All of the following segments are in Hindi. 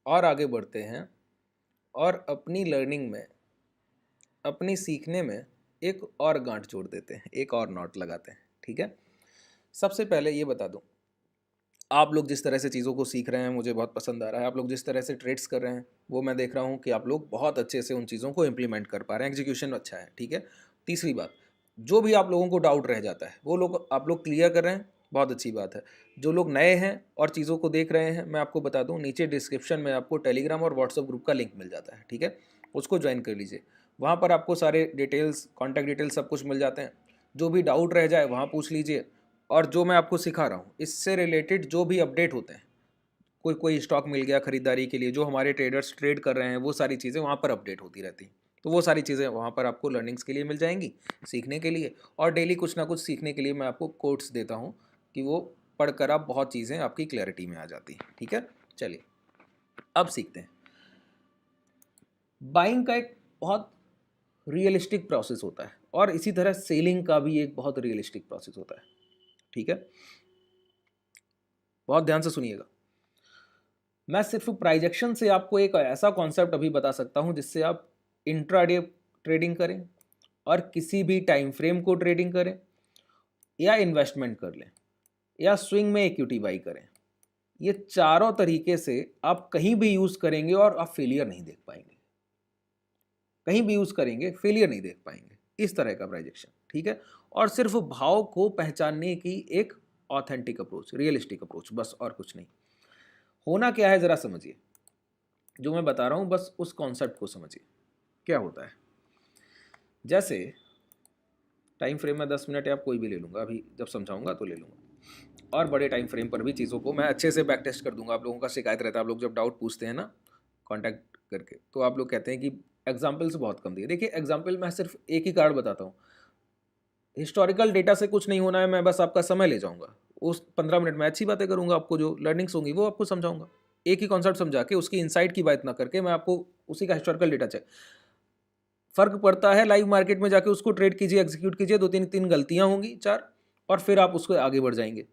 और आगे बढ़ते हैं और अपनी लर्निंग में, अपनी सीखने में एक और गांठ जोड़ देते हैं, एक और नॉट लगाते हैं। ठीक है, सबसे पहले ये बता दूं, आप लोग जिस तरह से चीज़ों को सीख रहे हैं मुझे बहुत पसंद आ रहा है। आप लोग जिस तरह से ट्रेड्स कर रहे हैं वो मैं देख रहा हूँ कि आप लोग बहुत अच्छे से उन चीज़ों को इम्प्लीमेंट कर पा रहे हैं, एग्जीक्यूशन अच्छा है। ठीक है, तीसरी बात, जो भी आप लोगों को डाउट रह जाता है वो लोग आप लोग क्लियर कर रहे हैं, बहुत अच्छी बात है। जो लोग नए हैं और चीज़ों को देख रहे हैं, मैं आपको बता दूं, नीचे डिस्क्रिप्शन में आपको टेलीग्राम और व्हाट्सअप ग्रुप का लिंक मिल जाता है। ठीक है, उसको ज्वाइन कर लीजिए, वहाँ पर आपको सारे डिटेल्स, कॉन्टैक्ट डिटेल्स सब कुछ मिल जाते हैं। जो भी डाउट रह जाए वहाँ पूछ लीजिए, और जो मैं आपको सिखा रहा हूँ इससे रिलेटेड जो भी अपडेट होते हैं, कोई कोई स्टॉक मिल गया खरीदारी के लिए, जो हमारे ट्रेडर्स ट्रेड कर रहे हैं, वो सारी चीज़ें वहाँ पर अपडेट होती रहती हैं। तो वो सारी चीज़ें वहाँ पर आपको लर्निंग्स के लिए मिल जाएंगी, सीखने के लिए। और डेली कुछ ना कुछ सीखने के लिए मैं आपको कोट्स देता हूँ कि वो पढ़कर आप बहुत चीज़ें आपकी क्लैरिटी में आ जाती हैं। ठीक है, चलिए अब सीखते हैं। बाइंग का एक बहुत रियलिस्टिक प्रोसेस होता है और इसी तरह सेलिंग का भी एक बहुत रियलिस्टिक प्रोसेस होता है। ठीक है, बहुत ध्यान से सुनिएगा। मैं सिर्फ प्राइजेक्शन से आपको एक ऐसा कॉन्सेप्ट अभी बता सकता हूं जिससे आप इंट्राडे ट्रेडिंग करें और किसी भी टाइम फ्रेम को ट्रेडिंग करें, या इन्वेस्टमेंट कर लें, या स्विंग में इक्विटी बाई करें। ये चारों तरीके से आप कहीं भी यूज़ करेंगे और आप फेलियर नहीं देख पाएंगे। कहीं भी यूज़ करेंगे फेलियर नहीं देख पाएंगे, इस तरह का प्राइजेक्शन। ठीक है, और सिर्फ भाव को पहचानने की एक ऑथेंटिक अप्रोच, रियलिस्टिक अप्रोच, बस और कुछ नहीं। होना क्या है ज़रा समझिए, जो मैं बता रहा हूँ बस उस कॉन्सेप्ट को समझिए क्या होता है। जैसे टाइम फ्रेम में 10 मिनट या आप कोई भी ले लूँगा, अभी जब समझाऊंगा तो ले लूँगा, और बड़े टाइम फ्रेम पर भी चीज़ों को मैं अच्छे से बैक टेस्ट कर दूंगा। आप लोगों का शिकायत रहता है, आप लोग जब डाउट पूछते हैं ना कॉन्टैक्ट करके, तो आप लोग कहते हैं कि एग्जाम्पल्स बहुत कम दिए। देखिए एग्जाम्पल मैं सिर्फ एक ही कार्ड बताता हूँ, हिस्टोरिकल डेटा से कुछ नहीं होना है, मैं बस आपका समय ले जाऊँगा, उस 15 मिनट में अच्छी बातें करूँगा, आपको जो लर्निंग्स होंगी वो आपको समझाऊंगा। एक ही कॉन्सेप्ट समझा के उसकी इनसाइट की बात ना करके मैं आपको उसी का हिस्टोरिकल डेटा चाहिए। फर्क पड़ता है, लाइव मार्केट में जाके उसको ट्रेड कीजिए, एग्जीक्यूट कीजिए, दो तीन तीन गलतियां होंगी, चार, और फिर आप उसको आगे बढ़ जाएंगे।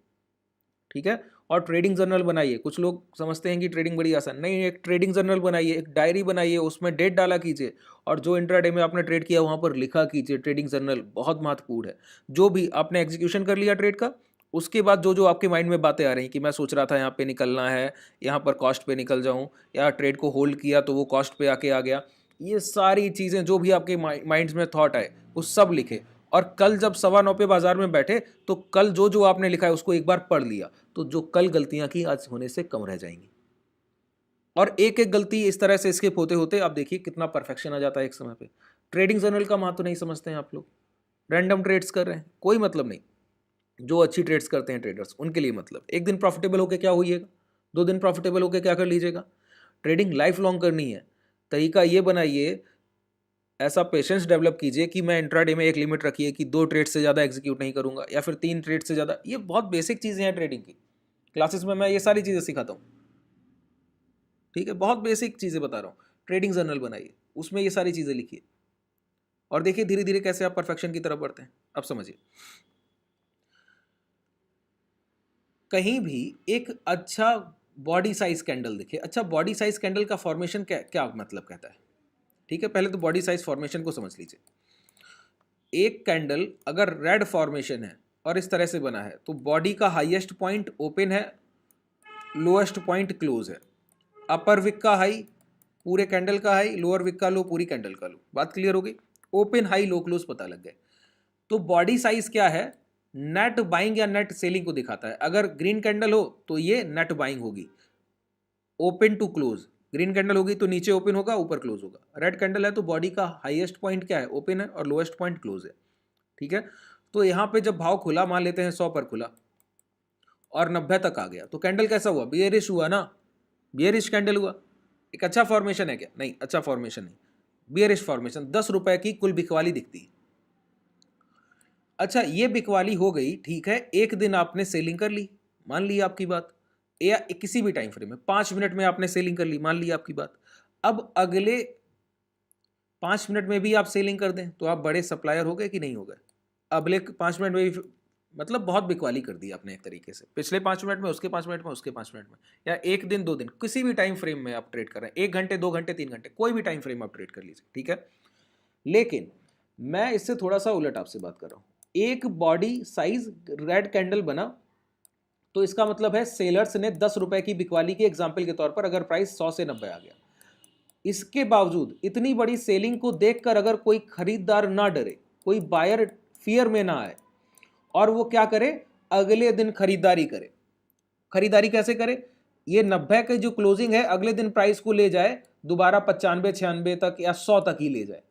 ठीक है, और ट्रेडिंग जर्नल बनाइए। कुछ लोग समझते हैं कि ट्रेडिंग बड़ी आसान, नहीं, एक ट्रेडिंग जर्नल बनाइए, एक डायरी बनाइए, उसमें डेट डाला कीजिए, और जो इंट्राडे में आपने ट्रेड किया वहां पर लिखा कीजिए। ट्रेडिंग जर्नल बहुत महत्वपूर्ण है। जो भी आपने एग्जीक्यूशन कर लिया ट्रेड का, उसके बाद जो जो आपके माइंड में बातें आ रही कि मैं सोच रहा था यहाँ पे निकलना है, यहाँ पर कॉस्ट पे निकल जाऊँ, या ट्रेड को होल्ड किया तो वो कॉस्ट पे आके आ गया, ये सारी चीज़ें जो भी आपके माइंड्स में थॉट आए वो सब लिखे। और कल जब 9:15 पे बाजार में बैठे तो कल जो जो आपने लिखा है उसको एक बार पढ़ लिया, तो जो कल गलतियां की आज होने से कम रह जाएंगी। और एक एक गलती इस तरह से स्किप होते होते आप देखिए कितना परफेक्शन आ जाता है एक समय पे। ट्रेडिंग जर्नल का महत्व नहीं समझते हैं आप लोग, रैंडम ट्रेड्स कर रहे हैं, कोई मतलब नहीं। जो अच्छी ट्रेड्स करते हैं ट्रेडर्स उनके लिए मतलब, एक दिन प्रॉफिटेबल होकर क्या होइएगा, 2 दिन प्रॉफिटेबल होकर क्या कर लीजिएगा। ट्रेडिंग लाइफ लॉन्ग करनी है। तरीका ये बनाइए, ऐसा पेशेंस डेवलप कीजिए कि मैं इंट्राडे में एक लिमिट रखिए कि 2 ट्रेड से ज़्यादा एग्जीक्यूट नहीं करूंगा, या फिर 3 ट्रेड से ज़्यादा। ये बहुत बेसिक चीज़ें हैं ट्रेडिंग की, क्लासेस में मैं ये सारी चीज़ें सिखाता हूँ। ठीक है, बहुत बेसिक चीज़ें बता रहा हूँ। ट्रेडिंग जर्नल बनाइए, उसमें ये सारी चीज़ें लिखिए, और देखिए धीरे धीरे कैसे आप परफेक्शन की तरफ बढ़ते हैं। अब समझिए, कहीं भी एक अच्छा बॉडी साइज कैंडल दिखे। अच्छा, बॉडी साइज कैंडल का फॉर्मेशन क्या क्या मतलब कहता है। ठीक है, पहले तो बॉडी साइज फॉर्मेशन को समझ लीजिए। एक कैंडल अगर रेड फॉर्मेशन है और इस तरह से बना है, तो बॉडी का हाईएस्ट पॉइंट ओपन है, लोएस्ट पॉइंट क्लोज है। अपर विक का हाई पूरे कैंडल का हाई, लोअर विक का लो पूरी कैंडल का लो। बात क्लियर हो गई, ओपन हाई लो क्लोज पता लग गए। तो बॉडी साइज क्या है, नेट बाइंग या नेट सेलिंग को दिखाता है। अगर ग्रीन कैंडल हो तो ये नेट बाइंग होगी, open to close. Green candle होगी तो नीचे ओपन होगा, ऊपर क्लोज होगा। रेड कैंडल है तो बॉडी का हाईएस्ट पॉइंट क्या है, ओपन है, और लोएस्ट पॉइंट क्लोज है। ठीक है, तो यहां पे जब भाव खुला, मान लेते हैं 100 पर खुला और 90 तक आ गया, तो कैंडल कैसा हुआ, बियरिश हुआ ना, बियरिश कैंडल हुआ। एक अच्छा फॉर्मेशन है क्या, नहीं, अच्छा फॉर्मेशन नहीं, बियरिश फॉर्मेशन। 10 रुपए की कुल बिकवाली दिखती है। अच्छा, ये बिकवाली हो गई, ठीक है, एक दिन आपने सेलिंग कर ली, मान ली आपकी बात, या किसी भी टाइम फ्रेम में 5 मिनट में आपने सेलिंग कर ली, मान ली आपकी बात। अब अगले 5 मिनट में भी आप सेलिंग कर दें तो आप बड़े सप्लायर हो गए कि नहीं हो गए। अगले 5 मिनट में भी मतलब बहुत बिकवाली कर दी आपने एक तरीके से। पिछले 5 मिनट में, उसके 5 मिनट में, उसके 5 मिनट में, या एक दिन 2 दिन, किसी भी टाइम फ्रेम में आप ट्रेड कर रहे हैं, 1 घंटे 2 घंटे 3 घंटे, कोई भी टाइम फ्रेम आप ट्रेड कर लीजिए, ठीक है। लेकिन मैं इससे थोड़ा सा उलट आपसे बात कर रहा हूँ। एक बॉडी साइज रेड कैंडल बना तो इसका मतलब है सेलर्स ने 10 रुपए की बिकवाली के एग्जाम्पल के तौर पर, अगर प्राइस 100 से 90 आ गया, इसके बावजूद इतनी बड़ी सेलिंग को देखकर अगर कोई खरीदार ना डरे, कोई बायर फियर में ना आए, और वो क्या करे, अगले दिन खरीदारी करे। खरीदारी कैसे करे, ये 90 की जो क्लोजिंग है अगले दिन प्राइस को ले जाए दोबारा 95 96 तक या 100 तक ही ले जाए,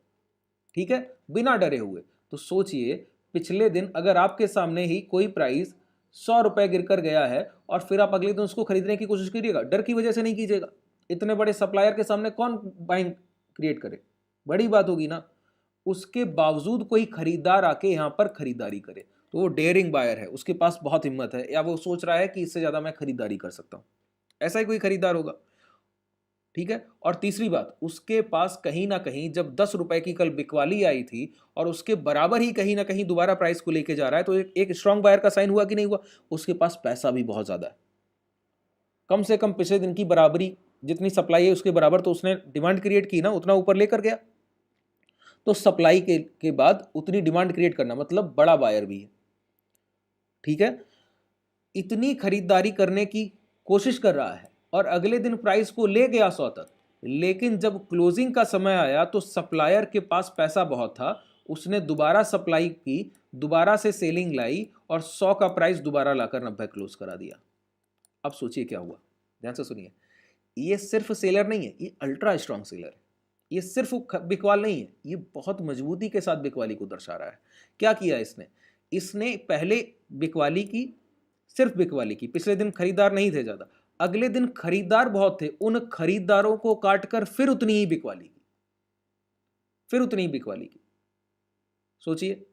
ठीक है, बिना डरे हुए। तो सोचिए, पिछले दिन अगर आपके सामने ही कोई प्राइस 100 रुपए गिरकर गया है और फिर आप अगले दिन उसको खरीदने की कोशिश करिएगा, डर की वजह से नहीं कीजिएगा। इतने बड़े सप्लायर के सामने कौन बाइंग क्रिएट करे, बड़ी बात होगी ना। उसके बावजूद कोई खरीदार आके यहां पर खरीदारी करे तो वो डेयरिंग बायर है, उसके पास बहुत हिम्मत है, या वो सोच रहा है कि इससे ज्यादा मैं खरीदारी कर सकता हूं, ऐसा ही कोई खरीदार होगा, ठीक है। और तीसरी बात, उसके पास कहीं ना कहीं जब 10 रुपए की कल बिकवाली आई थी और उसके बराबर ही कहीं ना कहीं दोबारा प्राइस को लेके जा रहा है, तो एक स्ट्रांग बायर का साइन हुआ कि नहीं हुआ। उसके पास पैसा भी बहुत ज्यादा है, कम से कम पिछले दिन की बराबरी, जितनी सप्लाई है उसके बराबर तो उसने डिमांड क्रिएट की ना, उतना ऊपर लेकर गया। तो सप्लाई के बाद उतनी डिमांड क्रिएट करना मतलब बड़ा बायर भी है, ठीक है। इतनी खरीदारी करने की कोशिश कर रहा है और अगले दिन प्राइस को ले गया 100 तक, लेकिन जब क्लोजिंग का समय आया तो सप्लायर के पास पैसा बहुत था, उसने दोबारा सप्लाई की, दोबारा से सेलिंग लाई और 100 का प्राइस दोबारा लाकर 90 क्लोज करा दिया। अब सोचिए क्या हुआ, ध्यान से सुनिए। ये सिर्फ सेलर नहीं है, ये अल्ट्रा स्ट्रॉन्ग सेलर है। ये सिर्फ बिकवाल नहीं है, ये बहुत मजबूती के साथ बिकवाली को दर्शा रहा है। क्या किया इसने, इसने पहले बिकवाली की, सिर्फ बिकवाली की, पिछले दिन खरीदार नहीं थे ज्यादा, अगले दिन खरीदार बहुत थे, उन खरीदारों को काटकर फिर उतनी ही बिकवाली की, फिर उतनी ही बिकवाली की। सोचिए,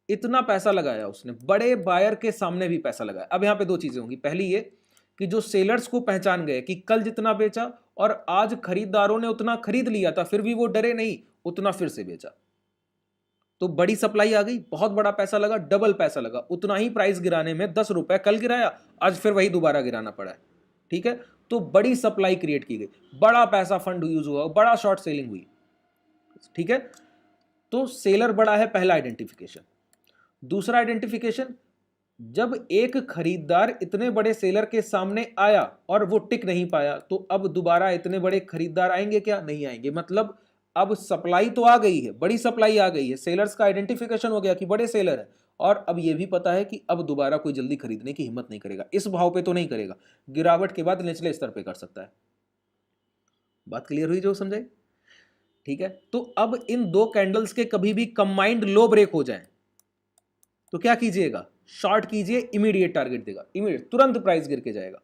इतना पैसा लगाया उसने, बड़े बायर के सामने भी पैसा लगाया। अब यहां पे दो चीजें होंगी, पहली ये कि जो सेलर्स को पहचान गए कि कल जितना बेचा और आज खरीदारों ने उतना खरीद लिया था, फिर भी वो डरे नहीं, उतना फिर से बेचा, तो बड़ी सप्लाई आ गई, बहुत बड़ा पैसा लगा, डबल पैसा लगा। उतना ही प्राइस गिराने में 10 रुपए कल गिराया, आज फिर वही दोबारा गिराना पड़ा है, ठीक है। तो बड़ी सप्लाई क्रिएट की गई, बड़ा पैसा फंड यूज हुआ, बड़ा शॉर्ट सेलिंग हुई, ठीक है। तो सेलर बड़ा है, पहला आइडेंटिफिकेशन। दूसरा आइडेंटिफिकेशन, जब एक खरीदार इतने बड़े सेलर के सामने आया और वो टिक नहीं पाया, तो अब दोबारा इतने बड़े खरीदार आएंगे क्या, नहीं आएंगे। मतलब अब सप्लाई तो आ गई है, बड़ी सप्लाई आ गई है, सेलर्स का आइडेंटिफिकेशन हो गया कि बड़े सेलर है, और अब ये भी पता है कि अब दोबारा कोई जल्दी खरीदने की हिम्मत नहीं करेगा, इस भाव पे तो नहीं करेगा, गिरावट के बाद निचले स्तर पे कर सकता है। बात क्लियर हुई जो समझे, ठीक है। तो अब इन दो कैंडल्स के कभी भी कंबाइंड लो ब्रेक हो जाए तो क्या कीजिएगा, शॉर्ट कीजिए, इमीडिएट टारगेट देगा, इमीडिएट, तुरंत प्राइस गिर के जाएगा,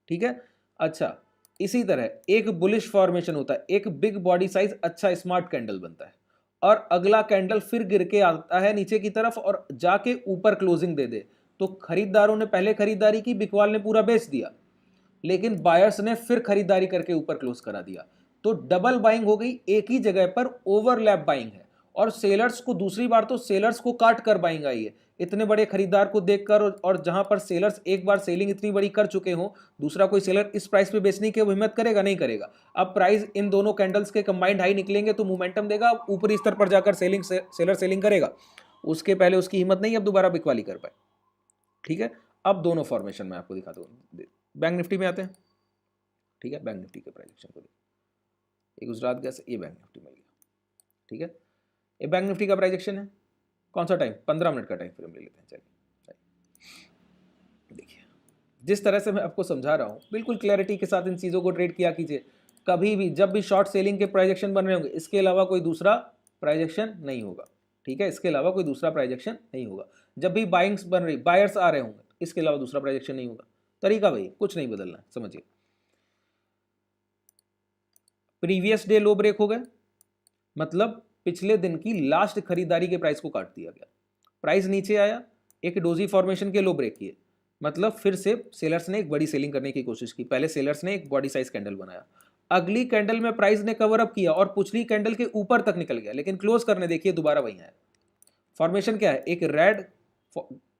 ठीक है। अच्छा, इसी तरह एक बुलिश फॉर्मेशन होता है, एक बिग बॉडी साइज अच्छा स्मार्ट कैंडल बनता है और अगला कैंडल फिर गिर के आता है नीचे की तरफ और जाके ऊपर क्लोजिंग दे दे, तो खरीदारों ने पहले खरीदारी की, बिकवाल ने पूरा बेच दिया, लेकिन बायर्स ने फिर खरीदारी करके ऊपर क्लोज करा दिया, तो डबल बाइंग हो गई, एक ही जगह पर ओवरलैप बाइंग है। और सेलर्स को दूसरी बार तो सेलर्स को काट कर बाइंग आई है, इतने बड़े खरीदार को देखकर, और जहां पर सेलर्स एक बार सेलिंग इतनी बड़ी कर चुके हो, दूसरा कोई सेलर इस प्राइस पे बेचने की हिम्मत करेगा, नहीं करेगा। अब प्राइस इन दोनों कैंडल्स के कंबाइंड हाई निकलेंगे तो मोमेंटम देगा, ऊपरी स्तर पर जाकर सेलर सेलिंग करेगा, उसके पहले उसकी हिम्मत नहीं अब दोबारा बिकवाली कर पाए, ठीक है। अब दोनों फॉर्मेशन में आपको दिखाता हूँ, बैंक निफ्टी में आते हैं, ठीक है। बैंक निफ्टी के प्राइजेक्शन को देखिए, ये गुजरात गैस, ये बैंक निफ्टी मिल गया, ठीक है। ये बैंक निफ्टी का प्राइजेक्शन है, कौन सा टाइम, 15 मिनट का टाइम फ्रेम ले लेते हैं, चलिए। देखिए, जिस तरह से मैं आपको समझा रहा हूँ, बिल्कुल क्लैरिटी के साथ इन चीज़ों को ट्रेड किया कीजिए। कभी भी जब भी शॉर्ट सेलिंग के प्राइजेक्शन बन रहे होंगे, इसके अलावा कोई दूसरा प्राइजेक्शन नहीं होगा, ठीक है। इसके अलावा कोई दूसरा प्राइजेक्शन नहीं होगा। जब भी बाइंग्स बन रही, बायर्स आ रहे होंगे, इसके अलावा दूसरा प्राइजेक्शन नहीं होगा। तरीका भाई कुछ नहीं बदलना, समझिए। प्रीवियस डे लो ब्रेक हो गए, मतलब पिछले दिन की लास्ट खरीदारी के प्राइस को काट दिया गया, प्राइस नीचे आया, एक डोजी फॉर्मेशन के लो ब्रेक किए, मतलब फिर से सेलर्स ने एक बड़ी सेलिंग करने की कोशिश की, पहले सेलर्स ने एक बॉडी साइज कैंडल बनाया, अगली कैंडल में प्राइस ने कवर अप किया और पिछली कैंडल के ऊपर तक निकल गया, लेकिन क्लोज करने देखिए दोबारा वहीं आया, फॉर्मेशन क्या है, एक रेड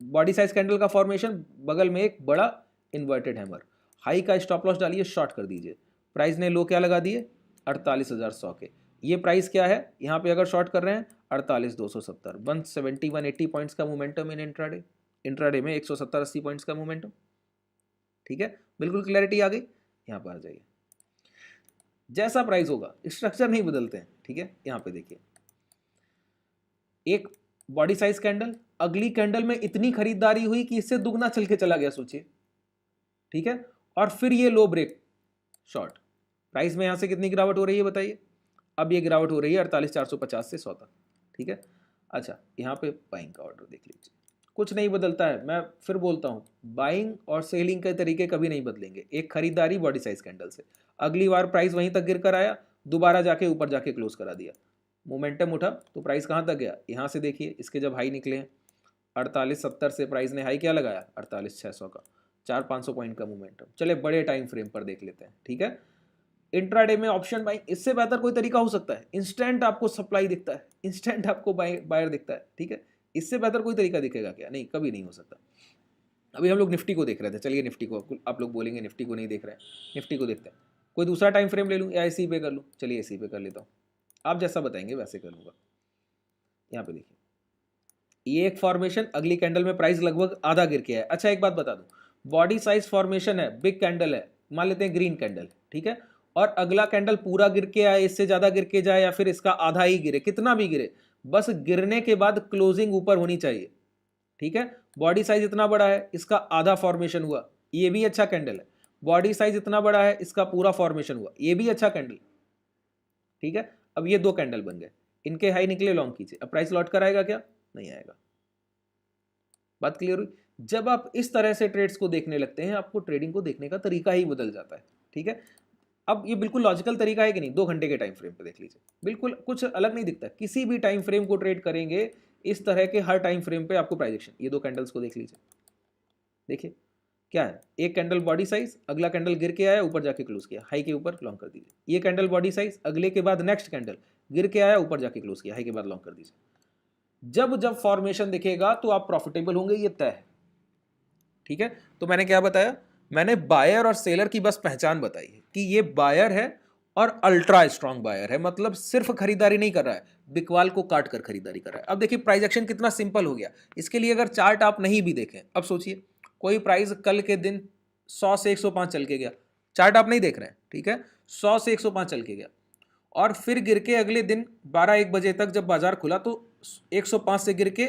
बॉडी साइज कैंडल का फॉर्मेशन, बगल में एक बड़ा इन्वर्टेड हैमर। हाई का स्टॉप लॉस डालिए, शॉर्ट कर दीजिए। प्राइस ने लो क्या लगा दिए, 48,100 के। ये प्राइस क्या है, यहाँ पे अगर शॉर्ट कर रहे हैं 48,270, 170 180 पॉइंट्स का मोमेंटम इन इंट्राडे। इंट्राडे में 170-80 पॉइंट्स का मोमेंटम। ठीक है, बिल्कुल क्लैरिटी आ गई। यहाँ पर आ जाइए, जैसा प्राइस होगा, स्ट्रक्चर नहीं बदलते हैं। ठीक है, यहाँ पे देखिए, एक बॉडी साइज कैंडल, अगली कैंडल में इतनी खरीदारी हुई कि इससे दुगना चल के चला गया, सोचिए। ठीक है, और फिर ये लो ब्रेक शॉर्ट। प्राइस में यहां से कितनी गिरावट हो रही है बताइए, अब ये गिरावट हो रही है 48,450 से 100 तक। ठीक है, अच्छा यहाँ पे बाइंग का ऑर्डर देख लीजिए, कुछ नहीं बदलता है। मैं फिर बोलता हूँ, बाइंग और सेलिंग के तरीके कभी नहीं बदलेंगे। एक खरीदारी बॉडी साइज कैंडल से, अगली बार प्राइस वहीं तक गिर कर आया, दोबारा जाके ऊपर जाके क्लोज करा दिया, मोमेंटम उठा तो प्राइस कहाँ तक गया, यहाँ से देखिए, इसके जब हाई निकले 4870 से प्राइस ने हाई क्या लगाया 48,600 का, 400-500 पॉइंट का मोमेंटम। चले बड़े टाइम फ्रेम पर देख लेते हैं। ठीक है, इंट्राडे में ऑप्शन बाइंग, इससे बेहतर कोई तरीका हो सकता है? इंस्टेंट आपको सप्लाई दिखता है, इंस्टेंट आपको बायर दिखता है। ठीक है, इससे बेहतर कोई तरीका दिखेगा क्या? नहीं, कभी नहीं हो सकता। अभी हम लोग निफ्टी को देख रहे थे, चलिए निफ्टी को, आप लोग बोलेंगे निफ्टी को नहीं देख रहे हैं, निफ्टी को देखते हैं। कोई दूसरा टाइम फ्रेम ले लूँ या इसी पे कर लूँ? चलिए इसी पे कर लेता हूँ, आप जैसा बताएंगे वैसे कर लूँगा। यहाँ पे देखिए, ये एक फॉर्मेशन, अगली कैंडल में प्राइस लगभग आधा गिर के है। अच्छा एक बात बता दूं, बॉडी साइज फॉर्मेशन है, बिग कैंडल है, मान लेते हैं ग्रीन कैंडल। ठीक है, और अगला कैंडल पूरा गिर के आए, इससे ज्यादा गिर के जाए, या फिर इसका आधा ही गिरे, कितना भी गिरे, बस गिरने के बाद क्लोजिंग ऊपर होनी चाहिए। ठीक है, बॉडी साइज इतना बड़ा है, इसका आधा फॉर्मेशन हुआ, ये भी अच्छा कैंडल है। बॉडी साइज इतना बड़ा है, इसका पूरा फॉर्मेशन हुआ, ये भी अच्छा कैंडल। ठीक है, अब ये दो कैंडल बन गए, इनके हाई निकले, लॉन्ग कीजिए। अब प्राइस लौट कर आएगा क्या? नहीं आएगा। बात क्लियर हुई? जब आप इस तरह से ट्रेड्स को देखने लगते हैं, आपको ट्रेडिंग को देखने का तरीका ही बदल जाता है। ठीक है, अब ये बिल्कुल लॉजिकल तरीका है कि नहीं? 2 घंटे के टाइम फ्रेम पे देख लीजिए, बिल्कुल कुछ अलग नहीं दिखता। किसी भी टाइम फ्रेम को ट्रेड करेंगे इस तरह के, हर टाइम फ्रेम पे आपको प्राइजेक्शन। ये 2 कैंडल्स को देख लीजिए, देखिए क्या है, एक कैंडल बॉडी साइज, अगला कैंडल गिर के आया, ऊपर जाके क्लोज किया, हाई के ऊपर लॉन्ग कर दीजिए। ये कैंडल बॉडी साइज, अगले के बाद नेक्स्ट कैंडल गिर के आया, ऊपर जाके क्लोज किया, हाई के बाद लॉन्ग कर दीजिए। जब जब फॉर्मेशन दिखेगा तो आप प्रॉफिटेबल होंगे, ये तय है। ठीक है, तो मैंने क्या बताया, मैंने बायर और सेलर की बस पहचान बताई है कि ये बायर है और अल्ट्रा स्ट्रांग बायर है, मतलब सिर्फ खरीदारी नहीं कर रहा है, बिकवाल को काट कर खरीदारी कर रहा है। अब देखिए प्राइस एक्शन कितना सिंपल हो गया। इसके लिए अगर चार्ट आप नहीं भी देखें, अब सोचिए कोई प्राइस कल के दिन 100 से 105 चल के गया, चार्ट आप नहीं देख रहे हैं, ठीक है, 100 से 105 चल के गया, और फिर गिर के अगले दिन 12-1 बजे तक जब बाजार खुला तो 105 से गिर के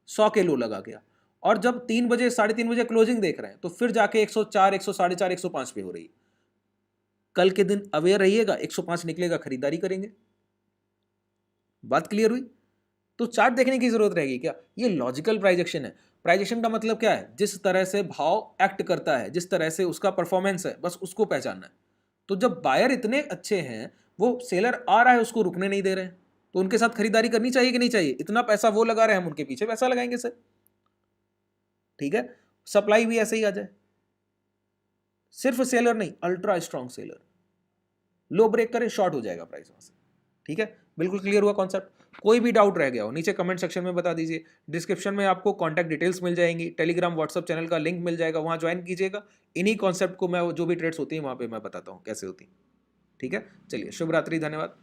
100 के लो लगा गया, और जब 3 बजे 3:30 बजे क्लोजिंग देख रहे हैं तो फिर जाके 104, 104.5, 105 पे हो रही है। कल के दिन अवेयर रहिएगा, 105 निकलेगा, खरीदारी करेंगे। बात क्लियर हुई? तो चार्ट देखने की जरूरत रहेगी क्या? ये लॉजिकल प्राइजेक्शन है। प्राइजेक्शन का मतलब क्या है? जिस तरह से भाव एक्ट करता है, जिस तरह से उसका परफॉर्मेंस है, बस उसको पहचानना है। तो जब बायर इतने अच्छे हैं, वो सेलर आ रहा है उसको रुकने नहीं दे रहे हैं, तो उनके साथ खरीदारी करनी चाहिए कि नहीं चाहिए? इतना पैसा वो लगा रहे हैं, हम उनके पीछे पैसा लगाएंगे सर। ठीक है, सप्लाई भी ऐसे ही आ जाए, सिर्फ सेलर नहीं, अल्ट्रा स्ट्रॉन्ग सेलर, लो ब्रेक करे, शॉर्ट हो जाएगा प्राइस वहां से। ठीक है, बिल्कुल क्लियर हुआ कॉन्सेप्ट? कोई भी डाउट रह गया हो नीचे कमेंट सेक्शन में बता दीजिए। डिस्क्रिप्शन में आपको कॉन्टैक्ट डिटेल्स मिल जाएंगी, टेलीग्राम व्हाट्सअप चैनल का लिंक मिल जाएगा, वहां ज्वाइन कीजिएगा। इन्हीं कॉन्सेप्ट को मैं, जो भी ट्रेड्स होती हैं वहां पे मैं बताता हूँ कैसे होती। ठीक है, चलिए शुभ रात्रि, धन्यवाद।